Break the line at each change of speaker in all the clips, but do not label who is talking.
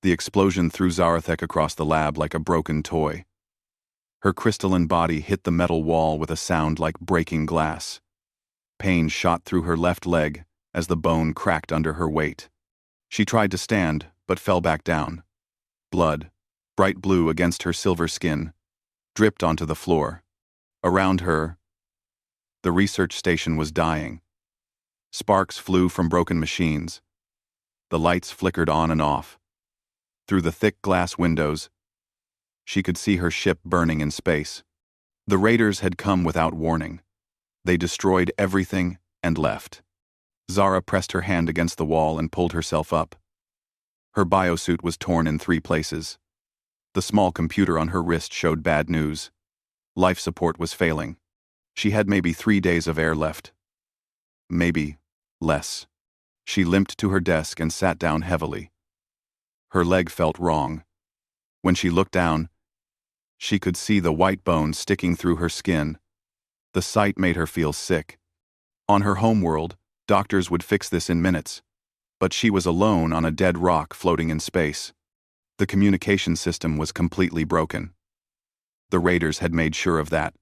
The explosion threw Zarathek across the lab like a broken toy. Her crystalline body hit the metal wall with a sound like breaking glass. Pain shot through her left leg as the bone cracked under her weight. She tried to stand, but fell back down. Blood, bright blue against her silver skin, dripped onto the floor. Around her, the research station was dying. Sparks flew from broken machines. The lights flickered on and off. Through the thick glass windows, she could see her ship burning in space. The raiders had come without warning. They destroyed everything and left. Zara pressed her hand against the wall and pulled herself up. Her biosuit was torn in 3 places. The small computer on her wrist showed bad news. Life support was failing. She had maybe 3 days of air left. Maybe less. She limped to her desk and sat down heavily. Her leg felt wrong. When she looked down, she could see the white bone sticking through her skin. The sight made her feel sick. On her homeworld, doctors would fix this in minutes, but she was alone on a dead rock floating in space. The communication system was completely broken. The raiders had made sure of that.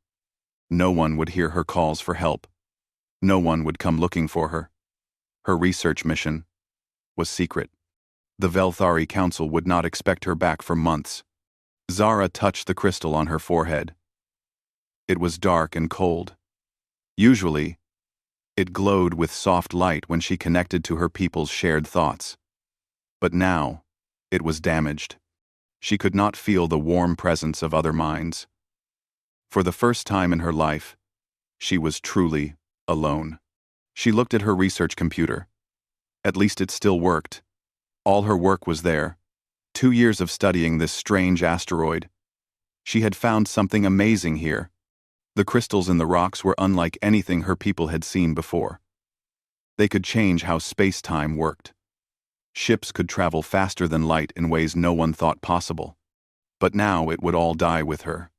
No one would hear her calls for help. No one would come looking for her. Her research mission was secret. The Velthari Council would not expect her back for months. Zara touched the crystal on her forehead. It was dark and cold. Usually, it glowed with soft light when she connected to her people's shared thoughts. But now, it was damaged. She could not feel the warm presence of other minds. For the first time in her life, she was truly alone. She looked at her research computer. At least it still worked. All her work was there. 2 years of studying this strange asteroid. She had found something amazing here. The crystals in the rocks were unlike anything her people had seen before. They could change how space-time worked. Ships could travel faster than light in ways no one thought possible. But now it would all die with her.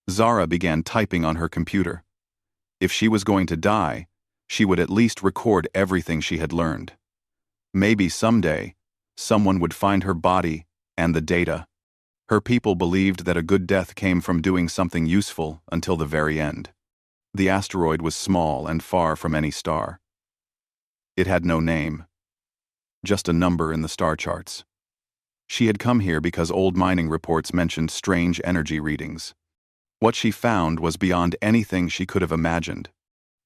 Zara began typing on her computer. If she was going to die, she would at least record everything she had learned. Maybe someday, someone would find her body and the data. Her people believed that a good death came from doing something useful until the very end. The asteroid was small and far from any star. It had no name, just a number in the star charts. She had come here because old mining reports mentioned strange energy readings. What she found was beyond anything she could have imagined.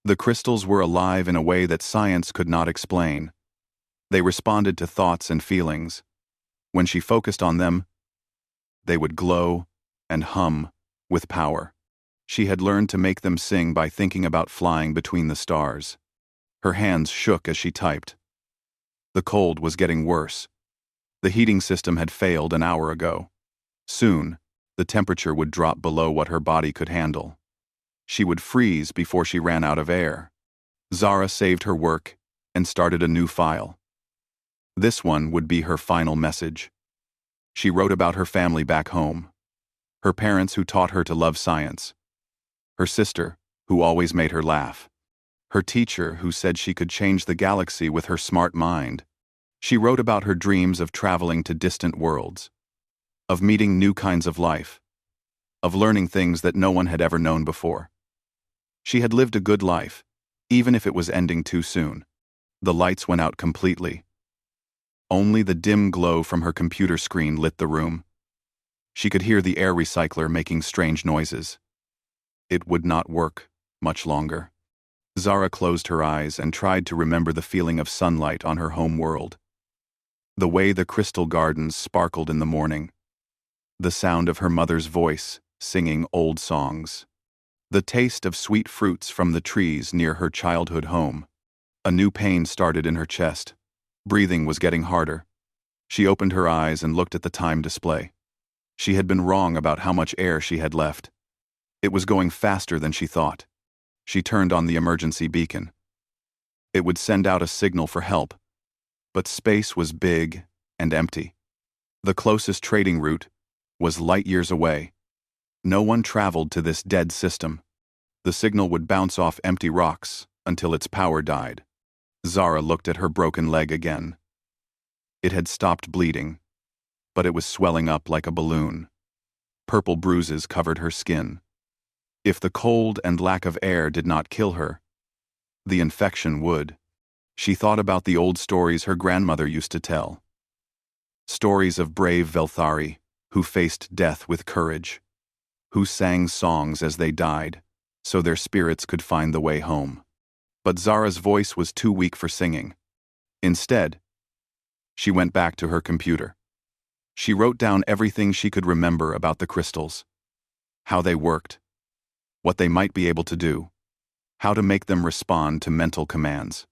The crystals were alive in a way that science could not explain. They responded to thoughts and feelings. When she focused on them, they would glow and hum with power. She had learned to make them sing by thinking about flying between the stars. Her hands shook as she typed. The cold was getting worse. The heating system had failed an hour ago. Soon, the temperature would drop below what her body could handle. She would freeze before she ran out of air. Zara saved her work and started a new file. This one would be her final message. She wrote about her family back home. Her parents who taught her to love science. Her sister, who always made her laugh. Her teacher who said she could change the galaxy with her smart mind. She wrote about her dreams of traveling to distant worlds, of meeting new kinds of life, of learning things that no one had ever known before. She had lived a good life, even if it was ending too soon. The lights went out completely. Only the dim glow from her computer screen lit the room. She could hear the air recycler making strange noises. It would not work much longer. Zara closed her eyes and tried to remember the feeling of sunlight on her home world. The way the crystal gardens sparkled in the morning. The sound of her mother's voice singing old songs. The taste of sweet fruits from the trees near her childhood home. A new pain started in her chest. Breathing was getting harder. She opened her eyes and looked at the time display. She had been wrong about how much air she had left. It was going faster than she thought. She turned on the emergency beacon. It would send out a signal for help. But space was big and empty. The closest trading route was light years away. No one traveled to this dead system. The signal would bounce off empty rocks until its power died. Zara looked at her broken leg again. It had stopped bleeding, but it was swelling up like a balloon. Purple bruises covered her skin. If the cold and lack of air did not kill her, the infection would. She thought about the old stories her grandmother used to tell. Stories of brave Velthari, who faced death with courage, who sang songs as they died, so their spirits could find the way home. But Zara's voice was too weak for singing. Instead, she went back to her computer. She wrote down everything she could remember about the crystals, how they worked, what they might be able to do, how to make them respond to mental commands.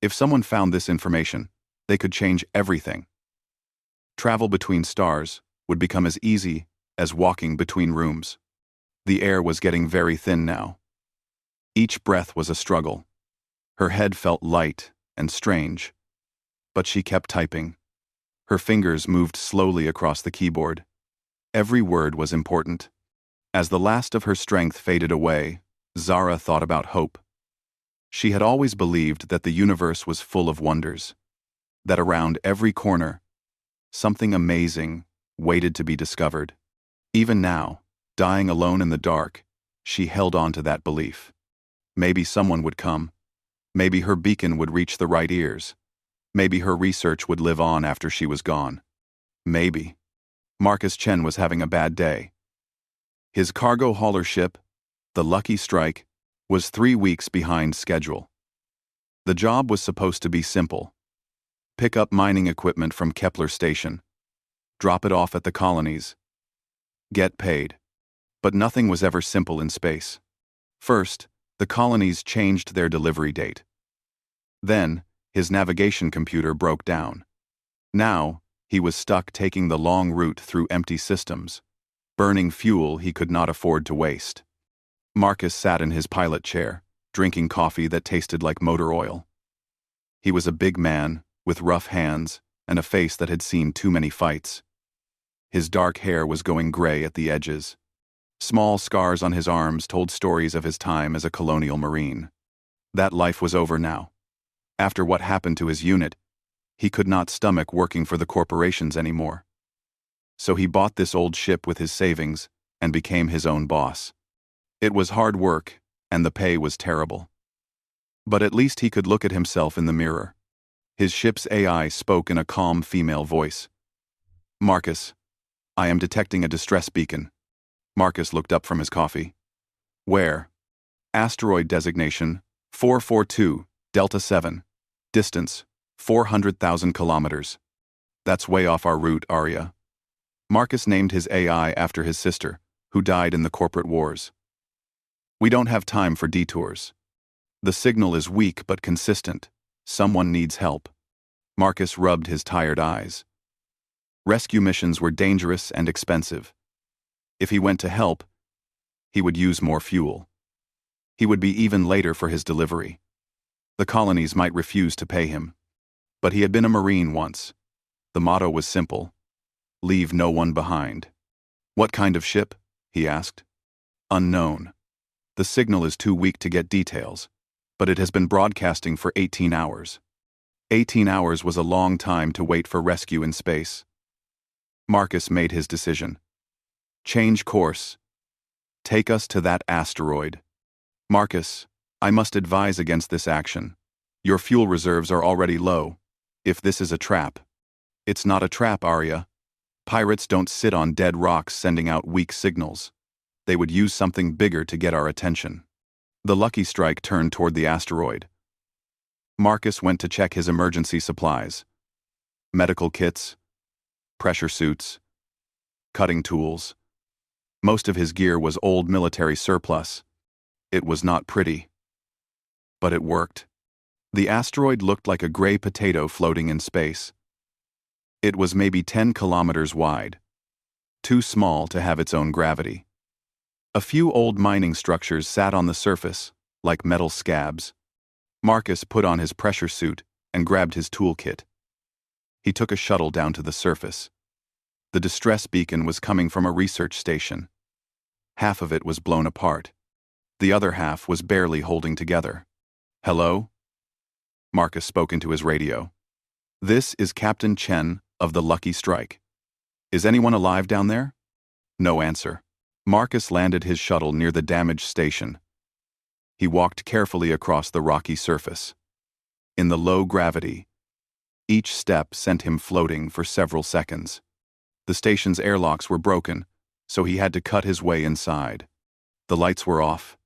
If someone found this information, they could change everything. Travel between stars would become as easy as walking between rooms. The air was getting very thin now. Each breath was a struggle. Her head felt light and strange, but she kept typing. Her fingers moved slowly across the keyboard. Every word was important. As the last of her strength faded away, Zara thought about hope. She had always believed that the universe was full of wonders, that around every corner, something amazing waited to be discovered. Even now, dying alone in the dark, she held on to that belief. Maybe someone would come. Maybe her beacon would reach the right ears. Maybe her research would live on after she was gone. Maybe. Marcus Chen was having a bad day. His cargo hauler ship, the Lucky Strike, was 3 weeks behind schedule. The job was supposed to be simple. Pick up mining equipment from Kepler Station. Drop it off at the colonies. Get paid. But nothing was ever simple in space. First, the colonies changed their delivery date. Then, his navigation computer broke down. Now, he was stuck taking the long route through empty systems, burning fuel he could not afford to waste. Marcus sat in his pilot chair, drinking coffee that tasted like motor oil. He was a big man, with rough hands, and a face that had seen too many fights. His dark hair was going gray at the edges. Small scars on his arms told stories of his time as a colonial marine. That life was over now. After what happened to his unit, he could not stomach working for the corporations anymore. So he bought this old ship with his savings and became his own boss. It was hard work, and the pay was terrible. But at least he could look at himself in the mirror. His ship's AI spoke in a calm female voice. "Marcus, I am detecting a distress beacon." Marcus looked up from his coffee. "Where?" "Asteroid designation, 442, Delta 7. Distance, 400,000 kilometers. That's way off our route, Arya." Marcus named his AI after his sister, who died in the corporate wars. "We don't have time for detours. The signal is weak but consistent. Someone needs help." Marcus rubbed his tired eyes. Rescue missions were dangerous and expensive. If he went to help, he would use more fuel. He would be even later for his delivery. The colonies might refuse to pay him. But he had been a Marine once. The motto was simple: leave no one behind. "What kind of ship?" he asked. "Unknown. The signal is too weak to get details, but it has been broadcasting for 18 hours. 18 hours was a long time to wait for rescue in space." Marcus made his decision. "Change course. Take us to that asteroid." "Marcus, I must advise against this action. Your fuel reserves are already low. If this is a trap." "It's not a trap, Arya. Pirates don't sit on dead rocks sending out weak signals. They would use something bigger to get our attention." The Lucky Strike turned toward the asteroid. Marcus went to check his emergency supplies. Medical kits, pressure suits, cutting tools. Most of his gear was old military surplus. It was not pretty. But it worked. The asteroid looked like a gray potato floating in space. It was maybe 10 kilometers wide, too small to have its own gravity. A few old mining structures sat on the surface, like metal scabs. Marcus put on his pressure suit and grabbed his toolkit. He took a shuttle down to the surface. The distress beacon was coming from a research station. Half of it was blown apart. The other half was barely holding together. "Hello?" Marcus spoke into his radio. "This is Captain Chen of the Lucky Strike. Is anyone alive down there? No answer. Marcus landed his shuttle near the damaged station. He walked carefully across the rocky surface. In the low gravity, each step sent him floating for several seconds. The station's airlocks were broken, so he had to cut his way inside. The lights were off.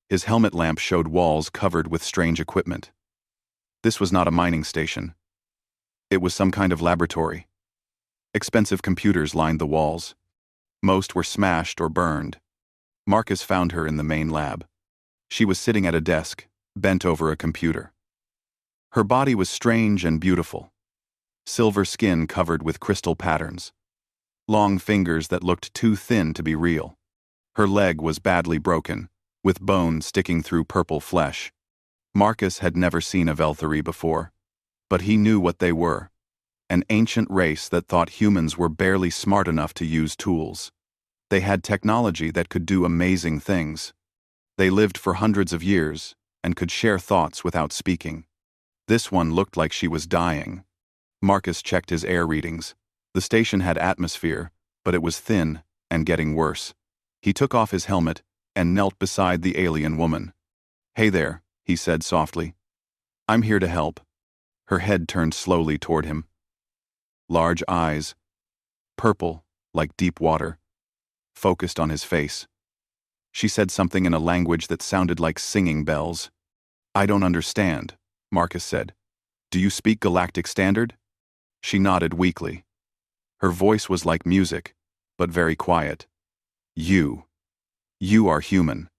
His helmet lamp showed walls covered with strange equipment. This was not a mining station. It was some kind of laboratory. Expensive computers lined the walls. Most were smashed or burned. Marcus found her in the main lab. She was sitting at a desk, bent over a computer. Her body was strange and beautiful. Silver skin covered with crystal patterns. Long fingers that looked too thin to be real. Her leg was badly broken, with bone sticking through purple flesh. Marcus had never seen a Velthari before, but he knew what they were. An ancient race that thought humans were barely smart enough to use tools. They had technology that could do amazing things. They lived for hundreds of years and could share thoughts without speaking. This one looked like she was dying. Marcus checked his air readings. The station had atmosphere, but it was thin and getting worse. He took off his helmet and knelt beside the alien woman. "Hey there," he said softly. "I'm here to help." Her head turned slowly toward him. Large eyes, purple like deep water, focused on his face. She said something in a language that sounded like singing bells. "I don't understand," Marcus said. "Do you speak Galactic Standard?" She nodded weakly. Her voice was like music, but very quiet. You are human."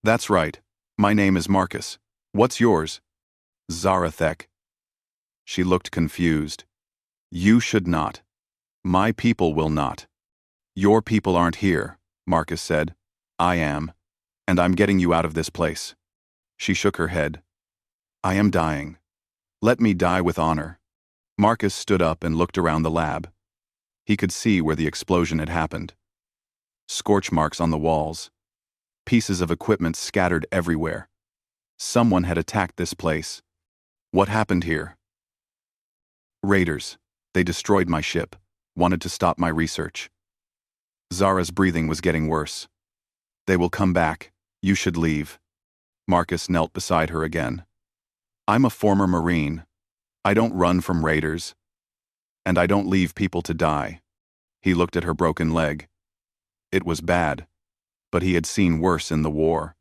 "That's right. My name is Marcus. What's yours?" "Zarathek." She looked confused. "You should not. My people will not." "Your people aren't here," Marcus said. "I am, and I'm getting you out of this place." She shook her head. "I am dying. Let me die with honor." Marcus stood up and looked around the lab. He could see where the explosion had happened. Scorch marks on the walls. Pieces of equipment scattered everywhere. Someone had attacked this place. "What happened here?" "Raiders. They destroyed my ship, wanted to stop my research." Zara's breathing was getting worse. "They will come back. You should leave." Marcus knelt beside her again. "I'm a former Marine. I don't run from raiders. And I don't leave people to die." He looked at her broken leg. It was bad, but he had seen worse in the war.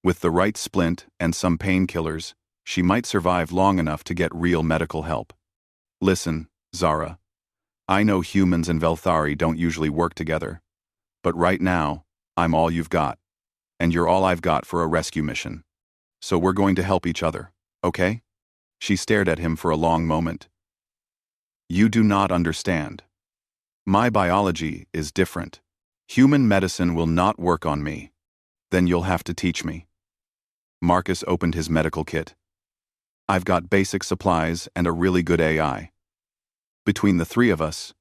With the right splint and some painkillers, she might survive long enough to get real medical help. "Listen, Zara. I know humans and Velthari don't usually work together, but right now, I'm all you've got, and you're all I've got for a rescue mission. So we're going to help each other, okay?" She stared at him for a long moment. "You do not understand. My biology is different. Human medicine will not work on me. Then you'll have to teach me." Marcus opened his medical kit. "I've got basic supplies and a really good AI. Between the three of us,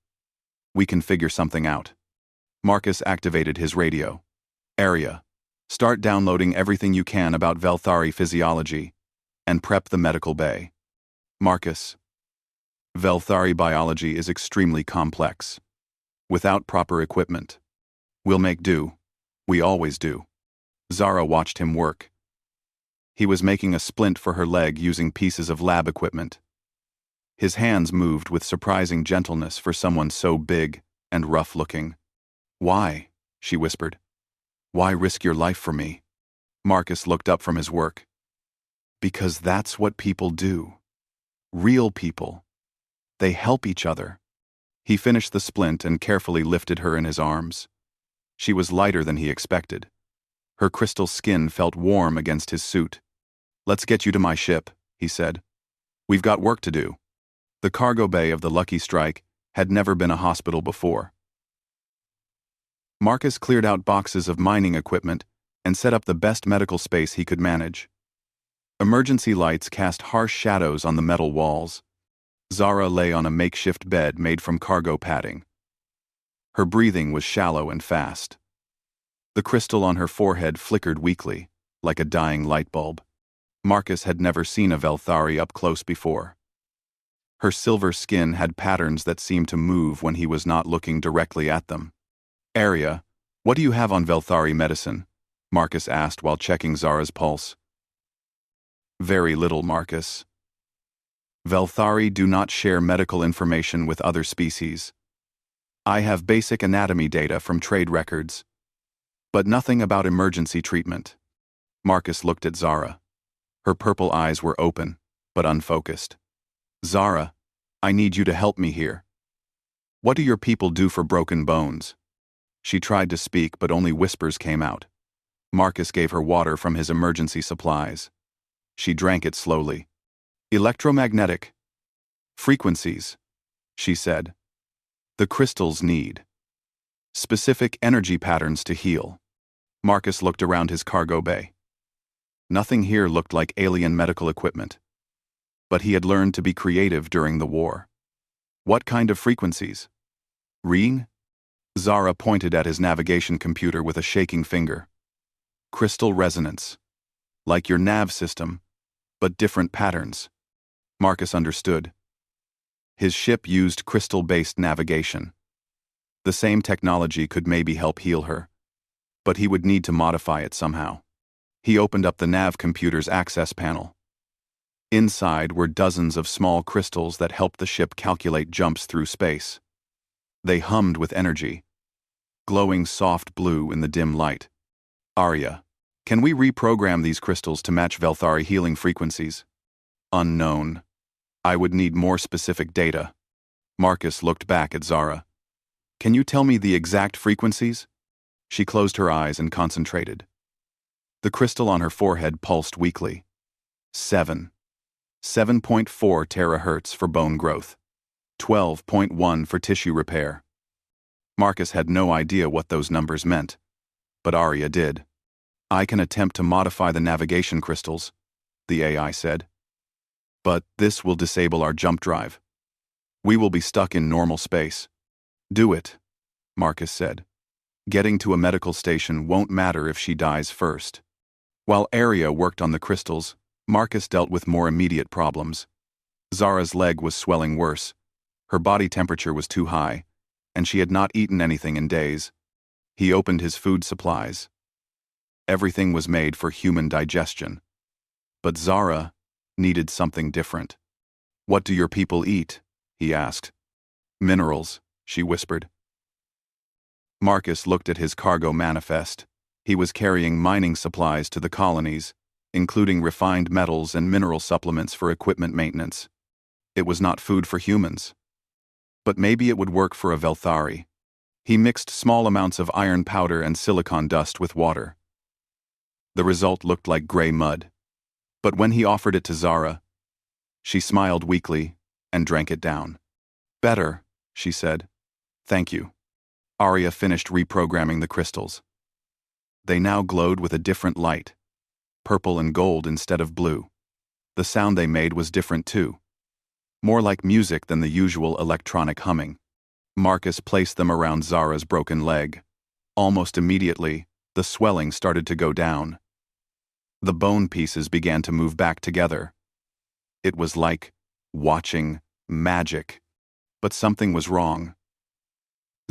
we can figure something out." Marcus activated his radio. "Area, start downloading everything you can about Velthari physiology, and prep the medical bay." "Marcus, Velthari biology is extremely complex. Without proper equipment, we'll make do. We always do." Zara watched him work. He was making a splint for her leg using pieces of lab equipment. His hands moved with surprising gentleness for someone so big and rough-looking. "Why?" she whispered. "Why risk your life for me?" Marcus looked up from his work. "Because that's what people do. Real people. They help each other." He finished the splint and carefully lifted her in his arms. She was lighter than he expected. Her crystal skin felt warm against his suit. "Let's get you to my ship," he said. "We've got work to do." The cargo bay of the Lucky Strike had never been a hospital before. Marcus cleared out boxes of mining equipment and set up the best medical space he could manage. Emergency lights cast harsh shadows on the metal walls. Zara lay on a makeshift bed made from cargo padding. Her breathing was shallow and fast. The crystal on her forehead flickered weakly, like a dying light bulb. Marcus had never seen a Velthari up close before. Her silver skin had patterns that seemed to move when he was not looking directly at them. "Arya, what do you have on Velthari medicine?" Marcus asked while checking Zara's pulse. "Very little, Marcus. Velthari do not share medical information with other species. I have basic anatomy data from trade records, but nothing about emergency treatment." Marcus looked at Zara. Her purple eyes were open, but unfocused. "Zara, I need you to help me here. What do your people do for broken bones?" She tried to speak, but only whispers came out. Marcus gave her water from his emergency supplies. She drank it slowly. "Electromagnetic frequencies," she said. "The crystals need specific energy patterns to heal." Marcus looked around his cargo bay. Nothing here looked like alien medical equipment. But he had learned to be creative during the war. "What kind of frequencies?" "Ring?" Zara pointed at his navigation computer with a shaking finger. "Crystal resonance. Like your nav system, but different patterns." Marcus understood. His ship used crystal-based navigation. The same technology could maybe help heal her, but he would need to modify it somehow. He opened up the nav computer's access panel. Inside were dozens of small crystals that helped the ship calculate jumps through space. They hummed with energy, glowing soft blue in the dim light. "Arya, can we reprogram these crystals to match Velthari healing frequencies?" "Unknown. I would need more specific data." Marcus looked back at Zara. "Can you tell me the exact frequencies?" She closed her eyes and concentrated. The crystal on her forehead pulsed weakly. 7.4 terahertz for bone growth. 12.1 for tissue repair. Marcus had no idea what those numbers meant, but Arya did. "I can attempt to modify the navigation crystals," the AI said. "But this will disable our jump drive. We will be stuck in normal space." "Do it," Marcus said. "Getting to a medical station won't matter if she dies first." While Arya worked on the crystals, Marcus dealt with more immediate problems. Zara's leg was swelling worse. Her body temperature was too high, and she had not eaten anything in days. He opened his food supplies. Everything was made for human digestion. But Zara needed something different. "What do your people eat?" he asked. "Minerals," she whispered. Marcus looked at his cargo manifest. He was carrying mining supplies to the colonies, including refined metals and mineral supplements for equipment maintenance. It was not food for humans. But maybe it would work for a Velthari. He mixed small amounts of iron powder and silicon dust with water. The result looked like gray mud. But when he offered it to Zara, she smiled weakly and drank it down. "Better," she said. "Thank you." Arya finished reprogramming the crystals. They now glowed with a different light, purple and gold instead of blue. The sound they made was different too, more like music than the usual electronic humming. Marcus placed them around Zara's broken leg. Almost immediately, the swelling started to go down. The bone pieces began to move back together. It was like watching magic. But something was wrong.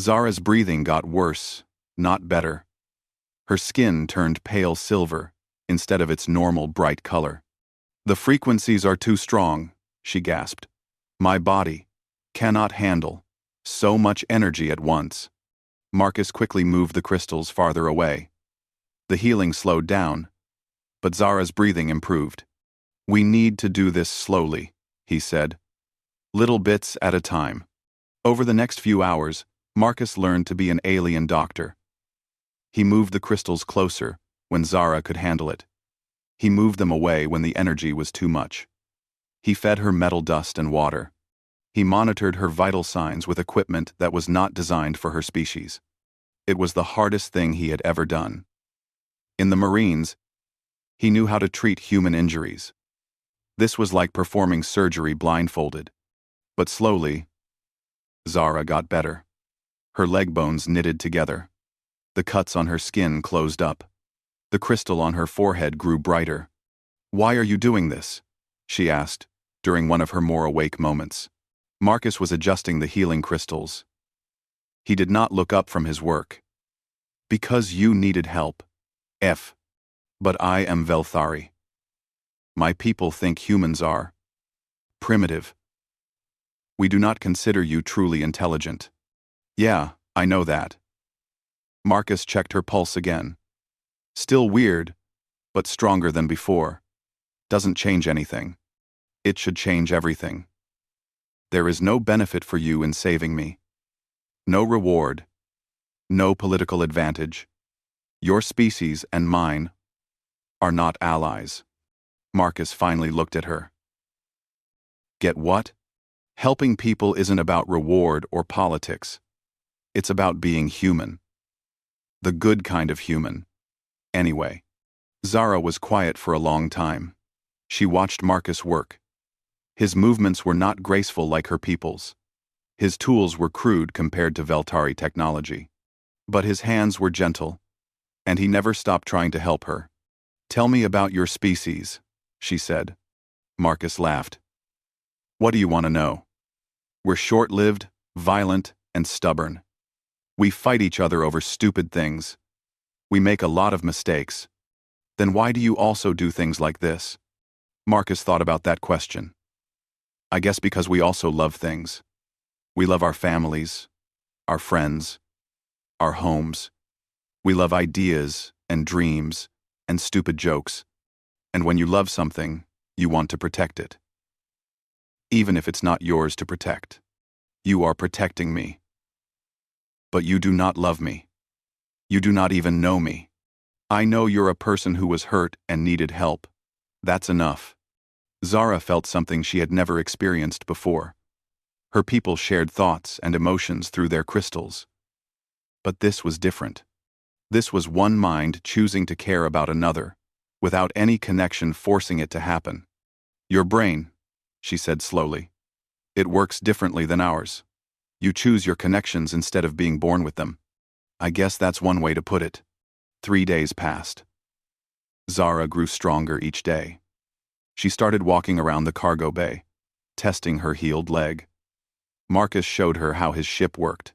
Zara's breathing got worse, not better. Her skin turned pale silver instead of its normal bright color. "The frequencies are too strong," she gasped. "My body cannot handle so much energy at once." Marcus quickly moved the crystals farther away. The healing slowed down, but Zara's breathing improved. "We need to do this slowly," he said. "Little bits at a time." Over the next few hours, Marcus learned to be an alien doctor. He moved the crystals closer when Zara could handle it. He moved them away when the energy was too much. He fed her metal dust and water. He monitored her vital signs with equipment that was not designed for her species. It was the hardest thing he had ever done. In the Marines, he knew how to treat human injuries. This was like performing surgery blindfolded. But slowly, Zara got better. Her leg bones knitted together. The cuts on her skin closed up. The crystal on her forehead grew brighter. "Why are you doing this?" she asked, during one of her more awake moments. Marcus was adjusting the healing crystals. He did not look up from his work. Because you needed help. F. But I am Velthari. My people think humans are primitive. We do not consider you truly intelligent. Yeah, I know that. Marcus checked her pulse again. Still weird, but stronger than before. Doesn't change anything. It should change everything. There is no benefit for you in saving me. No reward. No political advantage. Your species and mine are not allies. Marcus finally looked at her. Get what? Helping people isn't about reward or politics. It's about being human. The good kind of human. Anyway. Zara was quiet for a long time. She watched Marcus work. His movements were not graceful like her people's. His tools were crude compared to Veltari technology. But his hands were gentle, and he never stopped trying to help her. Tell me about your species, she said. Marcus laughed. What do you want to know? We're short-lived, violent, and stubborn. We fight each other over stupid things. We make a lot of mistakes. Then why do you also do things like this? Marcus thought about that question. I guess because we also love things. We love our families, our friends, our homes. We love ideas and dreams and stupid jokes. And when you love something, you want to protect it. Even if it's not yours to protect. You are protecting me. But you do not love me. You do not even know me. I know you're a person who was hurt and needed help. That's enough. Zara felt something she had never experienced before. Her people shared thoughts and emotions through their crystals. But this was different. This was one mind choosing to care about another, without any connection forcing it to happen. Your brain, she said slowly. It works differently than ours. You choose your connections instead of being born with them. I guess that's one way to put it. 3 days passed. Zara grew stronger each day. She started walking around the cargo bay, testing her healed leg. Marcus showed her how his ship worked.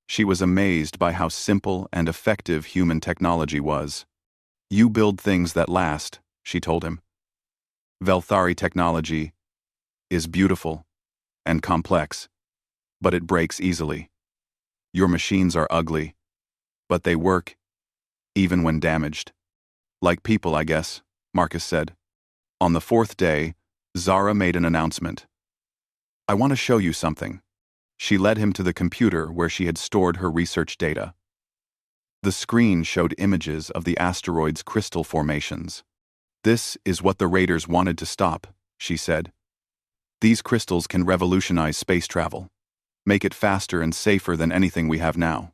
She was amazed by how simple and effective human technology was. You build things that last, she told him. Velthari technology is beautiful and complex, but it breaks easily. Your machines are ugly, but they work, even when damaged. Like people, I guess, Marcus said. On the 4th day, Zara made an announcement. I want to show you something. She led him to the computer where she had stored her research data. The screen showed images of the asteroid's crystal formations. This is what the raiders wanted to stop, she said. These crystals can revolutionize space travel, make it faster and safer than anything we have now.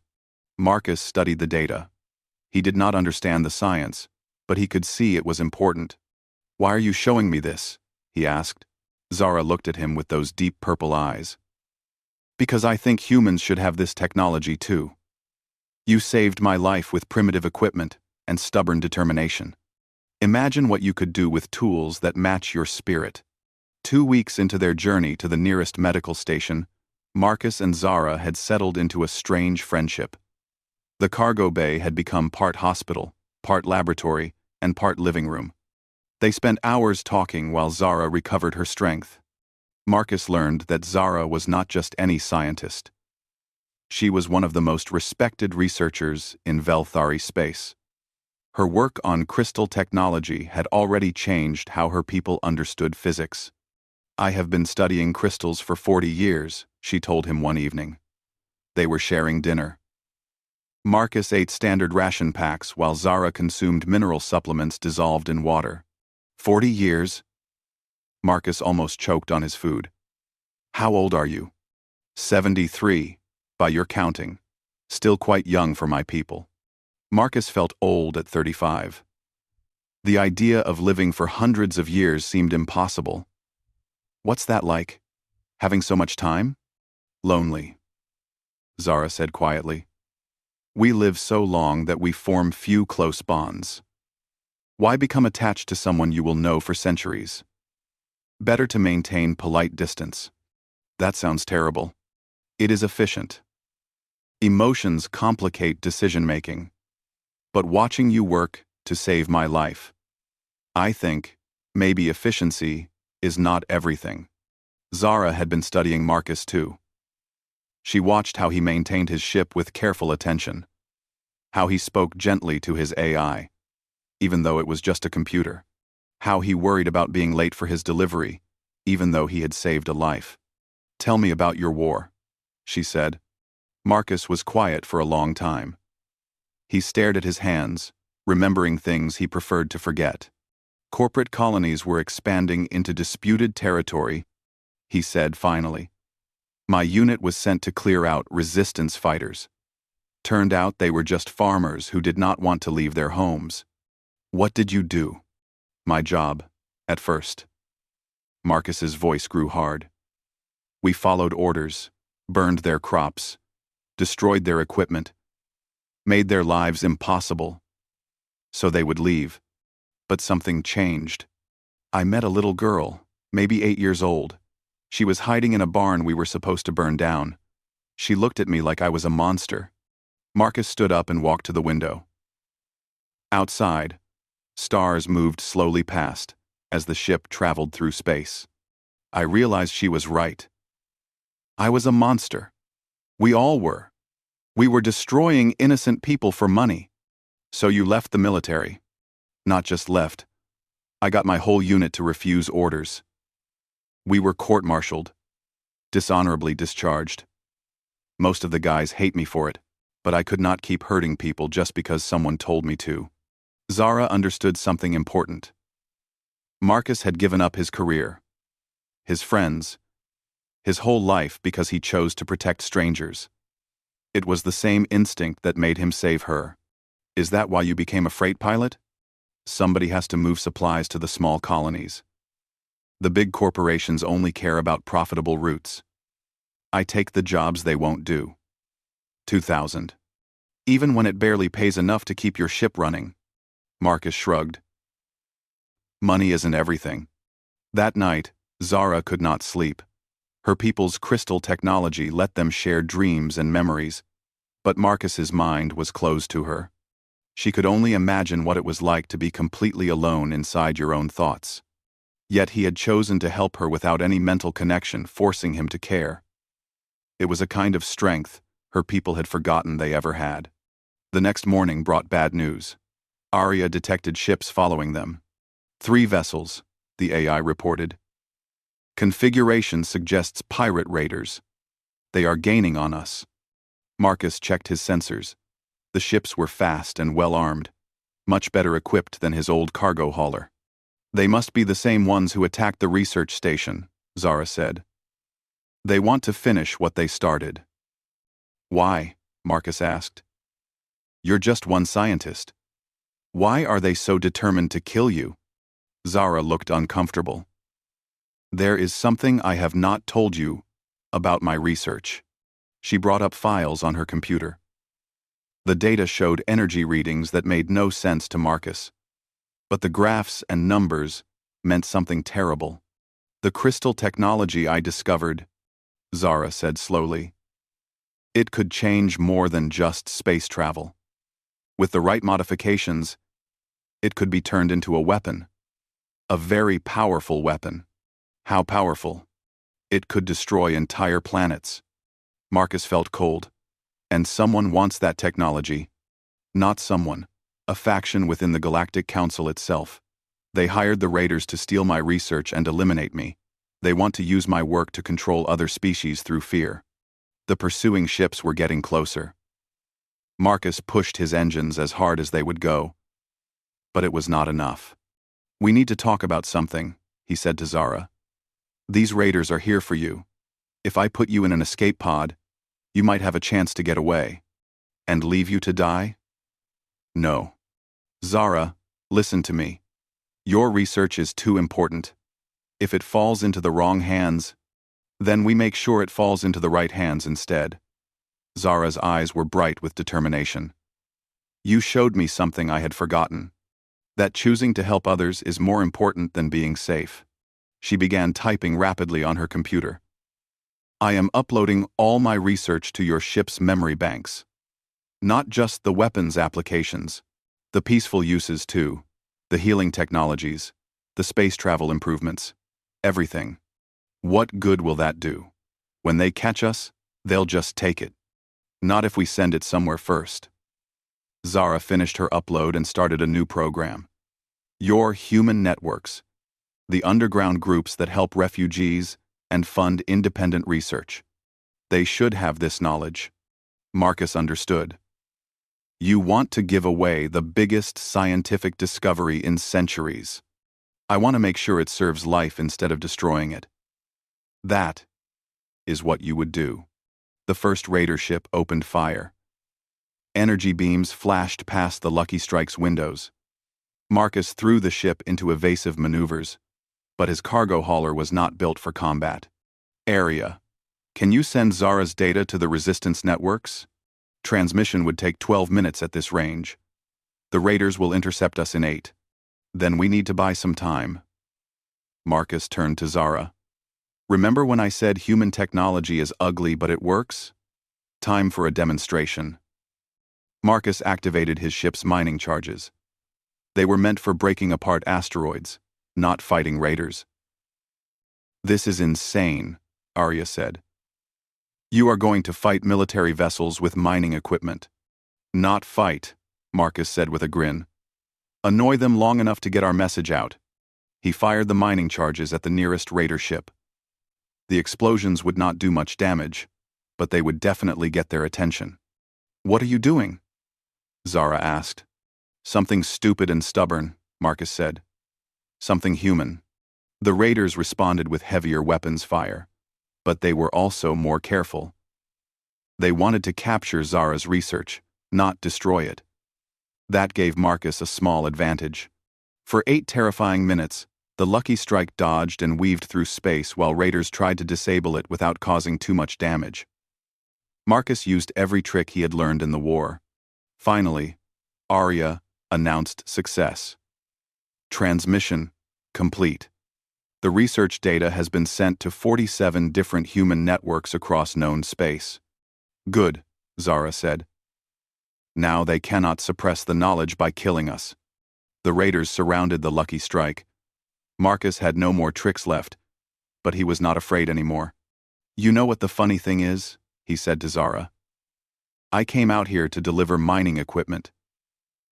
Marcus studied the data. He did not understand the science, but he could see it was important. Why are you showing me this? He asked. Zara looked at him with those deep purple eyes. Because I think humans should have this technology too. You saved my life with primitive equipment and stubborn determination. Imagine what you could do with tools that match your spirit. 2 weeks into their journey to the nearest medical station, Marcus and Zara had settled into a strange friendship. The cargo bay had become part hospital, part laboratory, and part living room. They spent hours talking while Zara recovered her strength. Marcus learned that Zara was not just any scientist. She was one of the most respected researchers in Velthari space. Her work on crystal technology had already changed how her people understood physics. I have been studying crystals for 40 years, she told him one evening. They were sharing dinner. Marcus ate standard ration packs while Zara consumed mineral supplements dissolved in water. 40 years? Marcus almost choked on his food. How old are you? 73, by your counting. Still quite young for my people. Marcus felt old at 35. The idea of living for hundreds of years seemed impossible. What's that like? Having so much time? Lonely, Zara said quietly. We live so long that we form few close bonds. Why become attached to someone you will know for centuries? Better to maintain polite distance. That sounds terrible. It is efficient. Emotions complicate decision-making. But watching you work to save my life. I think, maybe efficiency is not everything. Zara had been studying Marcus too. She watched how he maintained his ship with careful attention. How he spoke gently to his AI, even though it was just a computer. How he worried about being late for his delivery, even though he had saved a life. "Tell me about your war," she said. Marcus was quiet for a long time. He stared at his hands, remembering things he preferred to forget. Corporate colonies were expanding into disputed territory, he said finally. My unit was sent to clear out resistance fighters. Turned out they were just farmers who did not want to leave their homes. What did you do? My job, at first. Marcus's voice grew hard. We followed orders, burned their crops, destroyed their equipment, made their lives impossible, so they would leave. But something changed. I met a little girl, maybe 8 years old. She was hiding in a barn we were supposed to burn down. She looked at me like I was a monster. Marcus stood up and walked to the window. Outside, stars moved slowly past as the ship traveled through space. I realized she was right. I was a monster. We all were. We were destroying innocent people for money. So you left the military. Not just left. I got my whole unit to refuse orders. We were court-martialed, dishonorably discharged. Most of the guys hate me for it, but I could not keep hurting people just because someone told me to. Zara understood something important. Marcus had given up his career, his friends, his whole life because he chose to protect strangers. It was the same instinct that made him save her. Is that why you became a freight pilot? Somebody has to move supplies to the small colonies. The big corporations only care about profitable routes. I take the jobs they won't do. 2000. Even when it barely pays enough to keep your ship running. Marcus shrugged. Money isn't everything. That night, Zara could not sleep. Her people's crystal technology let them share dreams and memories, but Marcus's mind was closed to her. She could only imagine what it was like to be completely alone inside your own thoughts. Yet he had chosen to help her without any mental connection, forcing him to care. It was a kind of strength her people had forgotten they ever had. The next morning brought bad news. Arya detected ships following them. 3 vessels, the AI reported. Configuration suggests pirate raiders. They are gaining on us. Marcus checked his sensors. The ships were fast and well-armed, much better equipped than his old cargo hauler. They must be the same ones who attacked the research station, Zara said. They want to finish what they started. Why? Marcus asked. You're just one scientist. Why are they so determined to kill you? Zara looked uncomfortable. There is something I have not told you about my research. She brought up files on her computer. The data showed energy readings that made no sense to Marcus. But the graphs and numbers meant something terrible. The crystal technology I discovered, Zara said slowly. It could change more than just space travel. With the right modifications, it could be turned into a weapon. A very powerful weapon. How powerful? It could destroy entire planets. Marcus felt cold. And someone wants that technology. Not someone. A faction within the Galactic Council itself. They hired the raiders to steal my research and eliminate me. They want to use my work to control other species through fear. The pursuing ships were getting closer. Marcus pushed his engines as hard as they would go. But it was not enough. We need to talk about something, he said to Zara. These raiders are here for you. If I put you in an escape pod, you might have a chance to get away. And leave you to die? No. Zara, listen to me. Your research is too important. If it falls into the wrong hands, then we make sure it falls into the right hands instead. Zara's eyes were bright with determination. You showed me something I had forgotten. That choosing to help others is more important than being safe. She began typing rapidly on her computer. I am uploading all my research to your ship's memory banks. Not just the weapons applications, the peaceful uses too, the healing technologies, the space travel improvements, everything. What good will that do? When they catch us, they'll just take it. Not if we send it somewhere first. Zara finished her upload and started a new program. Your Human Networks, the underground groups that help refugees and fund independent research. They should have this knowledge. Marcus understood. You want to give away the biggest scientific discovery in centuries. I want to make sure it serves life instead of destroying it. That is what you would do. The first raider ship opened fire. Energy beams flashed past the Lucky Strike's windows. Marcus threw the ship into evasive maneuvers, but his cargo hauler was not built for combat. Area. Can you send Zara's data to the resistance networks? Transmission would take 12 minutes at this range. The raiders will intercept us in 8. Then we need to buy some time. Marcus turned to Zara. Remember when I said human technology is ugly but it works? Time for a demonstration. Marcus activated his ship's mining charges. They were meant for breaking apart asteroids, not fighting raiders. This is insane, Arya said. You are going to fight military vessels with mining equipment. Not fight, Marcus said with a grin. Annoy them long enough to get our message out. He fired the mining charges at the nearest raider ship. The explosions would not do much damage, but they would definitely get their attention. What are you doing? Zara asked. Something stupid and stubborn, Marcus said. Something human. The raiders responded with heavier weapons fire, but they were also more careful. They wanted to capture Zara's research, not destroy it. That gave Marcus a small advantage. For 8 terrifying minutes, the Lucky Strike dodged and weaved through space while raiders tried to disable it without causing too much damage. Marcus used every trick he had learned in the war. Finally, Arya announced success. Transmission complete. The research data has been sent to 47 different human networks across known space. Good, Zara said. Now they cannot suppress the knowledge by killing us. The raiders surrounded the Lucky Strike. Marcus had no more tricks left, but he was not afraid anymore. You know what the funny thing is? He said to Zara. I came out here to deliver mining equipment.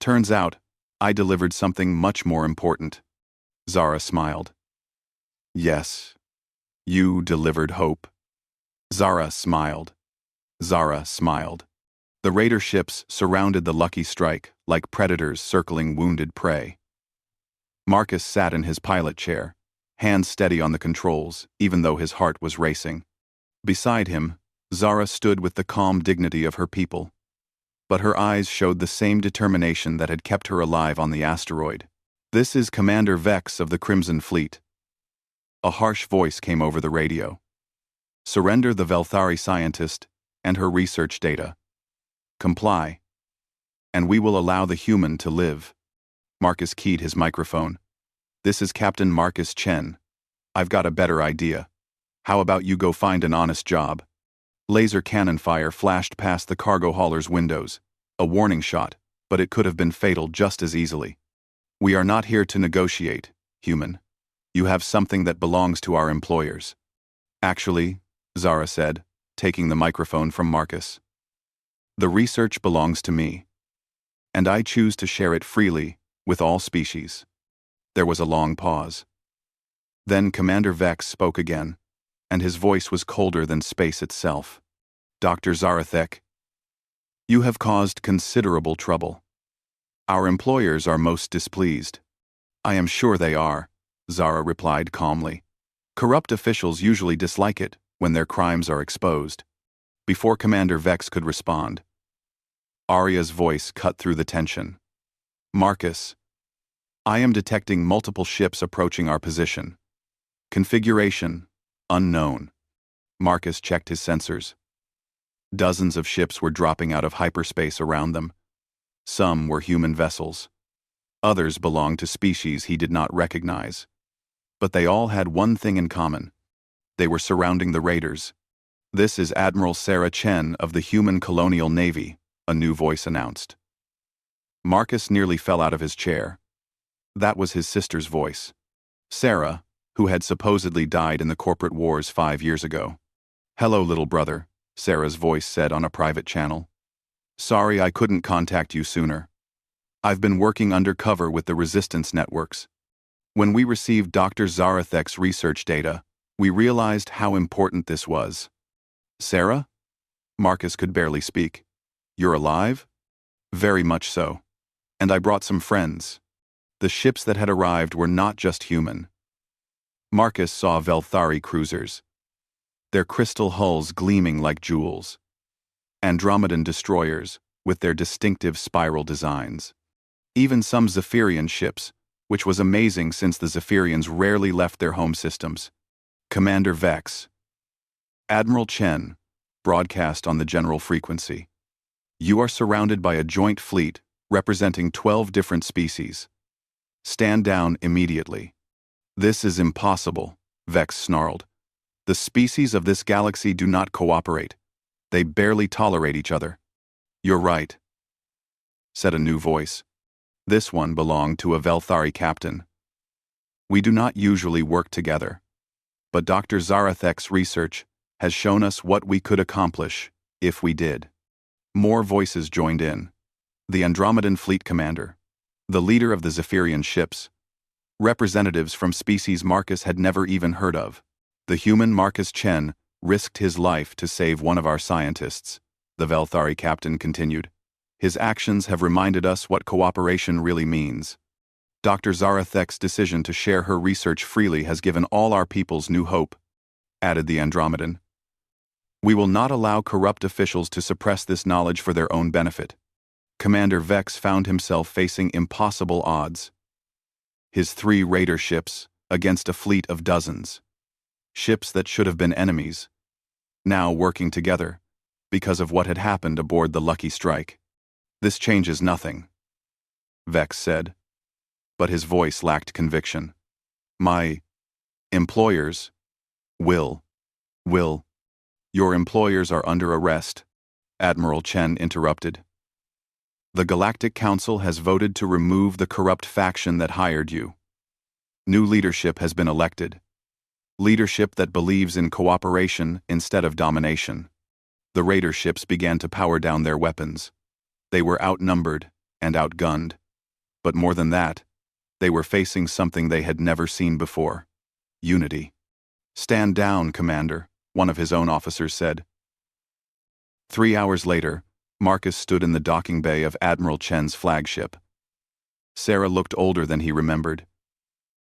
Turns out, I delivered something much more important. Zara smiled. Yes, you delivered hope. Zara smiled. Zara smiled. The raider ships surrounded the Lucky Strike like predators circling wounded prey. Marcus sat in his pilot chair, hands steady on the controls, even though his heart was racing. Beside him, Zara stood with the calm dignity of her people. But her eyes showed the same determination that had kept her alive on the asteroid. This is Commander Vex of the Crimson Fleet. A harsh voice came over the radio. Surrender the Velthari scientist and her research data. Comply, and we will allow the human to live. Marcus keyed his microphone. This is Captain Marcus Chen. I've got a better idea. How about you go find an honest job? Laser cannon fire flashed past the cargo hauler's windows. A warning shot, but it could have been fatal just as easily. We are not here to negotiate, human. You have something that belongs to our employers. Actually, Zara said, taking the microphone from Marcus. The research belongs to me, and I choose to share it freely with all species. There was a long pause. Then Commander Vex spoke again, and his voice was colder than space itself. Dr. Zarathek, you have caused considerable trouble. Our employers are most displeased. I am sure they are, Zara replied calmly. Corrupt officials usually dislike it when their crimes are exposed. Before Commander Vex could respond, Arya's voice cut through the tension. Marcus, I am detecting multiple ships approaching our position. Configuration, unknown. Marcus checked his sensors. Dozens of ships were dropping out of hyperspace around them. Some were human vessels. Others belonged to species he did not recognize. But they all had one thing in common. They were surrounding the raiders. "This is Admiral Sarah Chen of the Human Colonial Navy," a new voice announced. Marcus nearly fell out of his chair. That was his sister's voice. Sarah, who had supposedly died in the corporate wars 5 years ago. "Hello, little brother," Sarah's voice said on a private channel. "Sorry I couldn't contact you sooner. I've been working undercover with the resistance networks. When we received Dr. Zarathek's research data, we realized how important this was." "Sarah?" Marcus could barely speak. "You're alive?" "Very much so. And I brought some friends." The ships that had arrived were not just human. Marcus saw Velthari cruisers, their crystal hulls gleaming like jewels. Andromedan destroyers, with their distinctive spiral designs. Even some Zephyrian ships, which was amazing since the Zephyrians rarely left their home systems. Commander Vex. Admiral Chen, broadcast on the general frequency. "You are surrounded by a joint fleet representing 12 different species. Stand down immediately." "This is impossible," Vex snarled. "The species of this galaxy do not cooperate. They barely tolerate each other." "You're right," said a new voice. This one belonged to a Velthari captain. "We do not usually work together, but Dr. Zarathek's research has shown us what we could accomplish if we did." More voices joined in. The Andromedan fleet commander, the leader of the Zephyrian ships, representatives from species Marcus had never even heard of. "The human Marcus Chen risked his life to save one of our scientists," the Velthari captain continued. "His actions have reminded us what cooperation really means. Dr. Zarathek's decision to share her research freely has given all our peoples new hope," added the Andromedan. "We will not allow corrupt officials to suppress this knowledge for their own benefit." Commander Vex found himself facing impossible odds. His 3 raider ships against a fleet of dozens. Ships that should have been enemies, now working together because of what had happened aboard the Lucky Strike. "This changes nothing," Vex said, but his voice lacked conviction. "My employers will. Your employers are under arrest," Admiral Chen interrupted. "The Galactic Council has voted to remove the corrupt faction that hired you. New leadership has been elected. Leadership that believes in cooperation instead of domination." The raider ships began to power down their weapons. They were outnumbered and outgunned. But more than that, they were facing something they had never seen before. Unity. "Stand down, Commander," one of his own officers said. 3 hours later, Marcus stood in the docking bay of Admiral Chen's flagship. Sarah looked older than he remembered,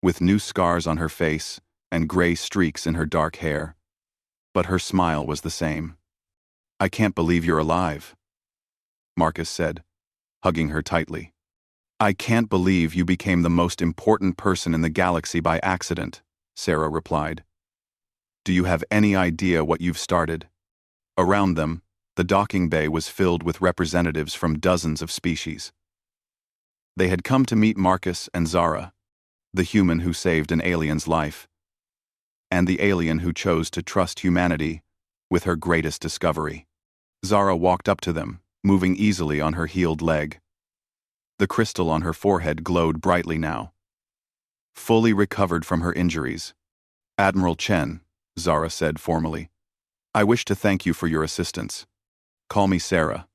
with new scars on her face and gray streaks in her dark hair. But her smile was the same. "I can't believe you're alive," Marcus said, hugging her tightly. "I can't believe you became the most important person in the galaxy by accident," Sarah replied. "Do you have any idea what you've started?" Around them, the docking bay was filled with representatives from dozens of species. They had come to meet Marcus and Zara, the human who saved an alien's life, and the alien who chose to trust humanity with her greatest discovery. Zara walked up to them, moving easily on her healed leg. The crystal on her forehead glowed brightly now. Fully recovered from her injuries. "Admiral Chen," Zara said formally, "I wish to thank you for your assistance. Call me Sarah.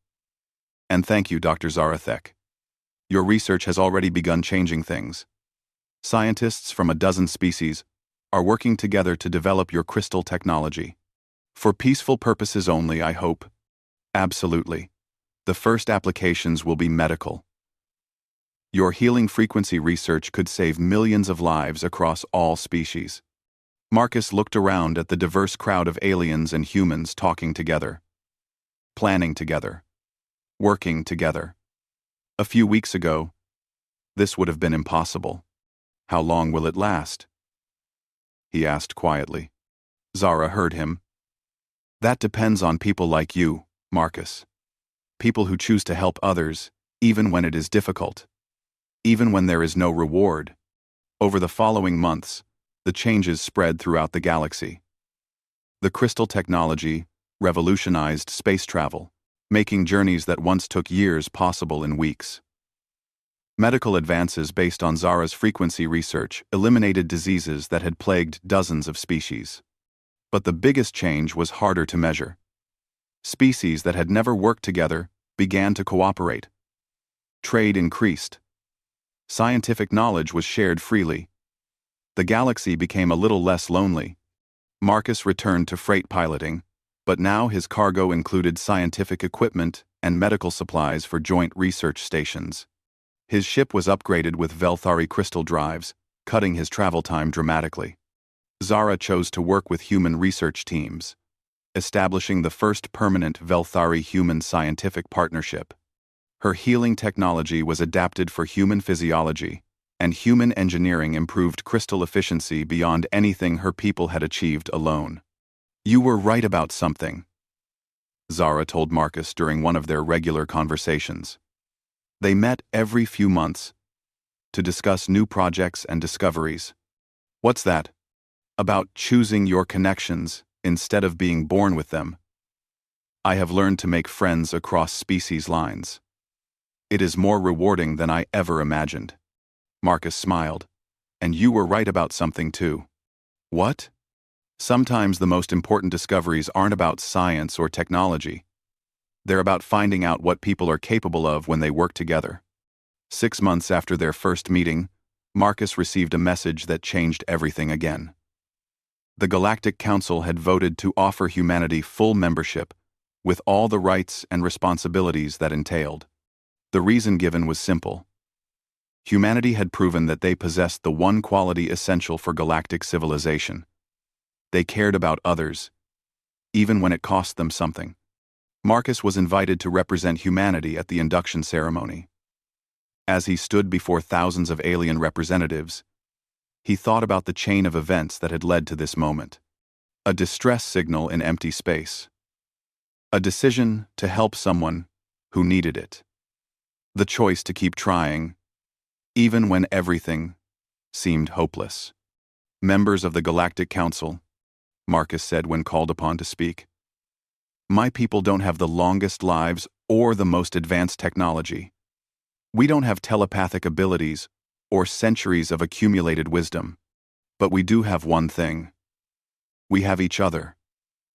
And thank you, Dr. Zarathek. Your research has already begun changing things. Scientists from a dozen species are working together to develop your crystal technology. For peaceful purposes only, I hope." "Absolutely. The first applications will be medical. Your healing frequency research could save millions of lives across all species." Marcus looked around at the diverse crowd of aliens and humans talking together, planning together, working together. A few weeks ago, this would have been impossible. "How long will it last?" he asked quietly. Zara heard him. "That depends on people like you, Marcus. People who choose to help others, even when it is difficult. Even when there is no reward." Over the following months, the changes spread throughout the galaxy. The crystal technology revolutionized space travel, making journeys that once took years possible in weeks. Medical advances based on Zara's frequency research eliminated diseases that had plagued dozens of species. But the biggest change was harder to measure. Species that had never worked together began to cooperate. Trade increased. Scientific knowledge was shared freely. The galaxy became a little less lonely. Marcus returned to freight piloting, but now his cargo included scientific equipment and medical supplies for joint research stations. His ship was upgraded with Velthari crystal drives, cutting his travel time dramatically. Zara chose to work with human research teams, establishing the first permanent Velthari human scientific partnership. Her healing technology was adapted for human physiology, and human engineering improved crystal efficiency beyond anything her people had achieved alone. "You were right about something," Zara told Marcus during one of their regular conversations. They met every few months to discuss new projects and discoveries. "What's that?" "About choosing your connections instead of being born with them. I have learned to make friends across species lines. It is more rewarding than I ever imagined." Marcus smiled. "And you were right about something too." "What?" "Sometimes the most important discoveries aren't about science or technology. They're about finding out what people are capable of when they work together." 6 months after their first meeting, Marcus received a message that changed everything again. The Galactic Council had voted to offer humanity full membership, with all the rights and responsibilities that entailed. The reason given was simple. Humanity had proven that they possessed the one quality essential for galactic civilization. They cared about others, even when it cost them something. Marcus was invited to represent humanity at the induction ceremony. As he stood before thousands of alien representatives, he thought about the chain of events that had led to this moment. A distress signal in empty space. A decision to help someone who needed it. The choice to keep trying, even when everything seemed hopeless. "Members of the Galactic Council," Marcus said when called upon to speak, "my people don't have the longest lives or the most advanced technology. We don't have telepathic abilities or centuries of accumulated wisdom. But we do have one thing. We have each other,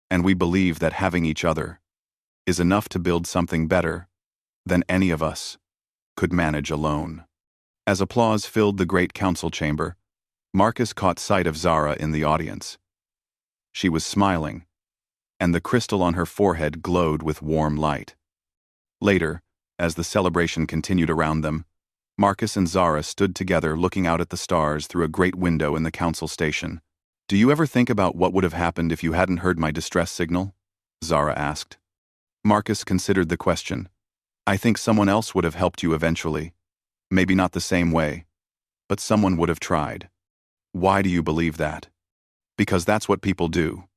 and we believe that having each other is enough to build something better than any of us could manage alone." As applause filled the great council chamber, Marcus caught sight of Zara in the audience. She was smiling, and the crystal on her forehead glowed with warm light. Later, as the celebration continued around them, Marcus and Zara stood together looking out at the stars through a great window in the council station. "Do you ever think about what would have happened if you hadn't heard my distress signal?" Zara asked. Marcus considered the question. "I think someone else would have helped you eventually. Maybe not the same way, but someone would have tried." "Why do you believe that?" "Because that's what people do.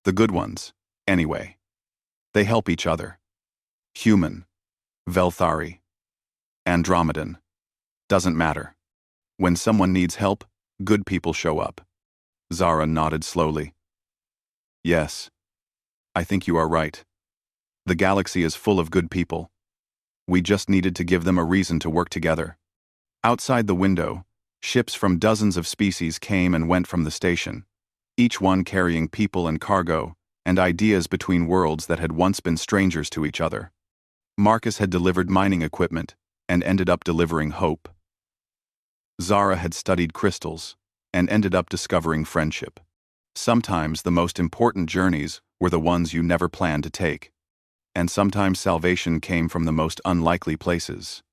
The good ones, anyway. They help each other. Human, Velthari, Andromedan. Doesn't matter. When someone needs help, good people show up." Zara nodded slowly. "Yes, I think you are right. The galaxy is full of good people. We just needed to give them a reason to work together." Outside the window, ships from dozens of species came and went from the station, each one carrying people and cargo and ideas between worlds that had once been strangers to each other. Marcus had delivered mining equipment and ended up delivering hope. Zara had studied crystals and ended up discovering friendship. Sometimes the most important journeys were the ones you never planned to take, and sometimes salvation came from the most unlikely places.